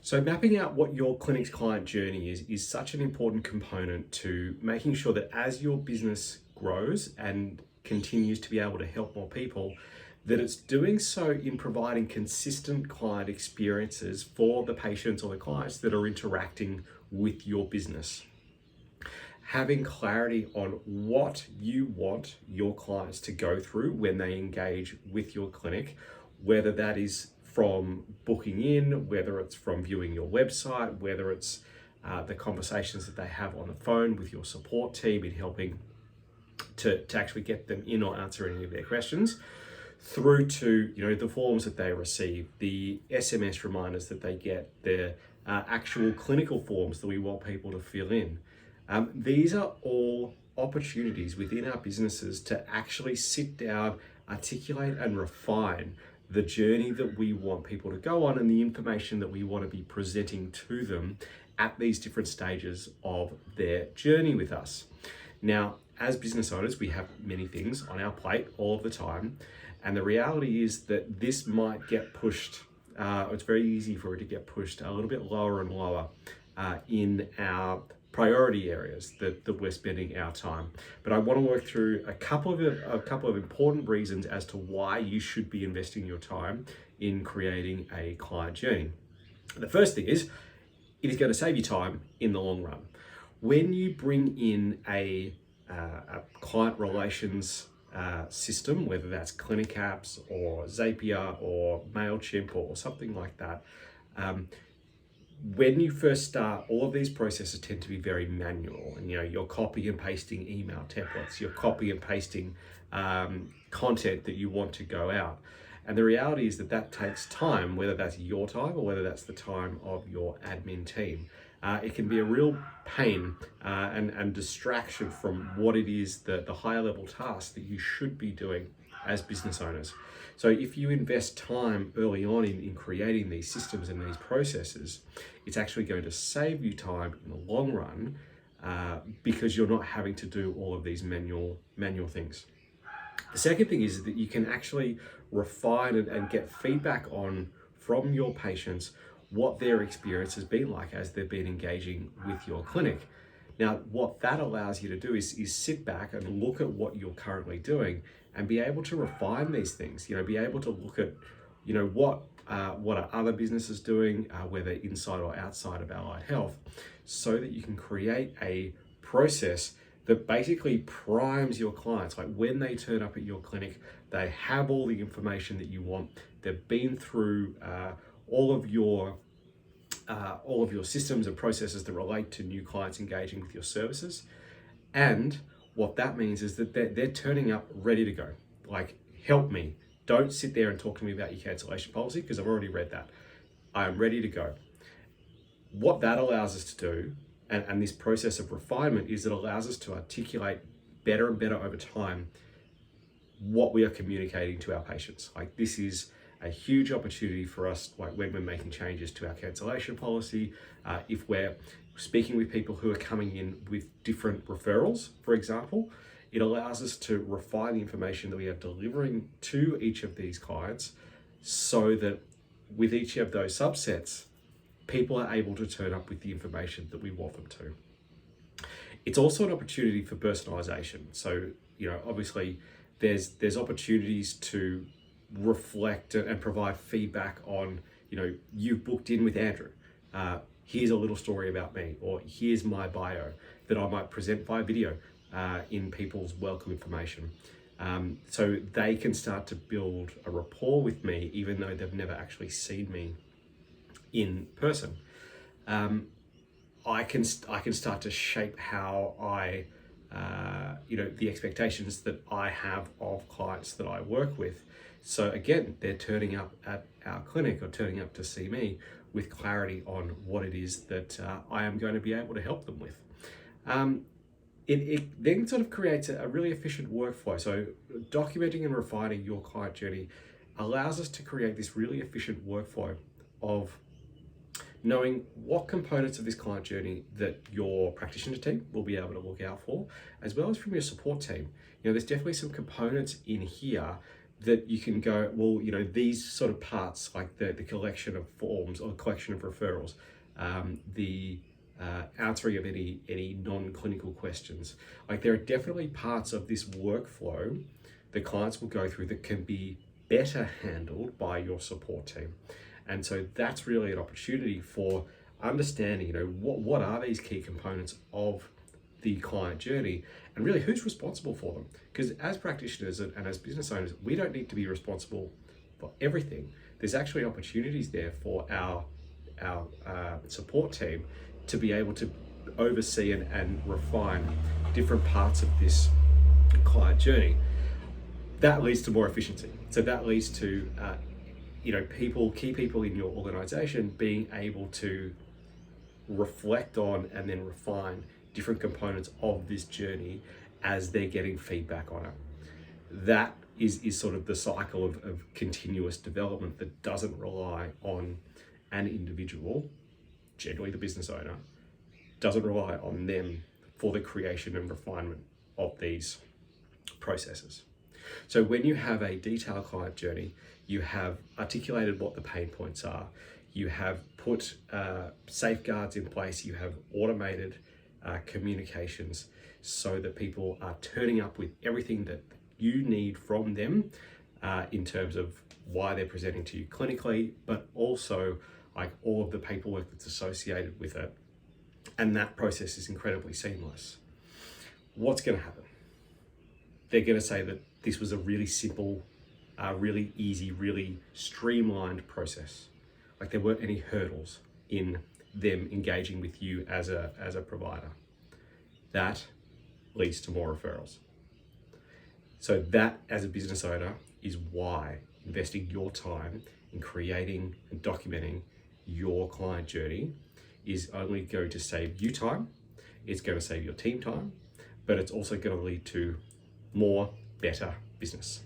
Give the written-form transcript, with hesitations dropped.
So mapping out what your clinic's client journey is such an important component to making sure that as your business grows and continues to be able to help more people, that it's doing so in providing consistent client experiences for the patients or the clients that are interacting with your business. Having clarity on what you want your clients to go through when they engage with your clinic, whether that is from booking in, whether it's from viewing your website, whether it's the conversations that they have on the phone with your support team in helping to actually get them in or answer any of their questions, through to the forms that they receive, the SMS reminders that they get, the actual clinical forms that we want people to fill in. These are all opportunities within our businesses to actually sit down, articulate and refine the journey that we want people to go on and the information that we want to be presenting to them at these different stages of their journey with us. Now, as business owners, we have many things on our plate all of the time. And the reality is that this might get pushed, it's very easy for it to get pushed a little bit lower and lower in our priority areas that we're spending our time. But I want to work through a couple of important reasons as to why you should be investing your time in creating a client journey. The first thing is, it is going to save you time in the long run. When you bring in a client relations system, whether that's Clinic Apps or Zapier or MailChimp or something like that, when you first start, all of these processes tend to be very manual, and you're copy and pasting email templates, you're copy and pasting content that you want to go out. And the reality is that takes time, whether that's your time or whether that's the time of your admin team. It can be a real pain and distraction from what it is, the higher level tasks that you should be doing as business owners. So if you invest time early on in creating these systems and these processes, it's actually going to save you time in the long run because you're not having to do all of these manual things. The second thing is that you can actually refine and get feedback from your patients what their experience has been like as they've been engaging with your clinic. Now, what that allows you to do is sit back and look at what you're currently doing and be able to refine these things. Be able to look at, what are other businesses doing, whether inside or outside of allied health, so that you can create a process that basically primes your clients. Like when they turn up at your clinic, they have all the information that you want. They've been through all of your systems and processes that relate to new clients engaging with your services. And what that means is that they're turning up ready to go. Like, help me. Don't sit there and talk to me about your cancellation policy because I've already read that. I am ready to go. What that allows us to do, and this process of refinement, is it allows us to articulate better and better over time what we are communicating to our patients. Like, this is a huge opportunity for us, like when we're making changes to our cancellation policy, if we're speaking with people who are coming in with different referrals, for example, it allows us to refine the information that we are delivering to each of these clients so that with each of those subsets, people are able to turn up with the information that we want them to. It's also an opportunity for personalization. So, obviously there's opportunities to reflect and provide feedback on, you've booked in with Andrew. Here's a little story about me, or here's my bio that I might present via video in people's welcome information. So they can start to build a rapport with me, even though they've never actually seen me in person. I can start to shape how I, the expectations that I have of clients that I work with. So again, they're turning up at our clinic or turning up to see me with clarity on what it is that I am going to be able to help them with. It then sort of creates a really efficient workflow. So documenting and refining your client journey allows us to create this really efficient workflow of knowing what components of this client journey that your practitioner team will be able to look out for, as well as from your support team. There's definitely some components in here that you can go, well, these sort of parts, like the collection of forms or collection of referrals, the answering of any non-clinical questions. Like, there are definitely parts of this workflow that clients will go through that can be better handled by your support team. And so that's really an opportunity for understanding, what are these key components of the client journey, and really who's responsible for them. Because as practitioners and as business owners, we don't need to be responsible for everything. There's actually opportunities there for our support team to be able to oversee and refine different parts of this client journey. That leads to more efficiency. So that leads to key people in your organization being able to reflect on and then refine different components of this journey as they're getting feedback on it. That is sort of the cycle of continuous development that doesn't rely on an individual, generally the business owner, doesn't rely on them for the creation and refinement of these processes. So when you have a detailed client journey, you have articulated what the pain points are, you have put safeguards in place, you have automated communications so that people are turning up with everything that you need from them in terms of why they're presenting to you clinically, but also like all of the paperwork that's associated with it. And that process is incredibly seamless. What's going to happen? They're going to say that this was a really simple, really easy, really streamlined process. Like, there weren't any hurdles in them engaging with you as a provider. That leads to more referrals. So that, as a business owner, is why investing your time in creating and documenting your client journey is only going to save you time, it's going to save your team time, but it's also going to lead to more, better business.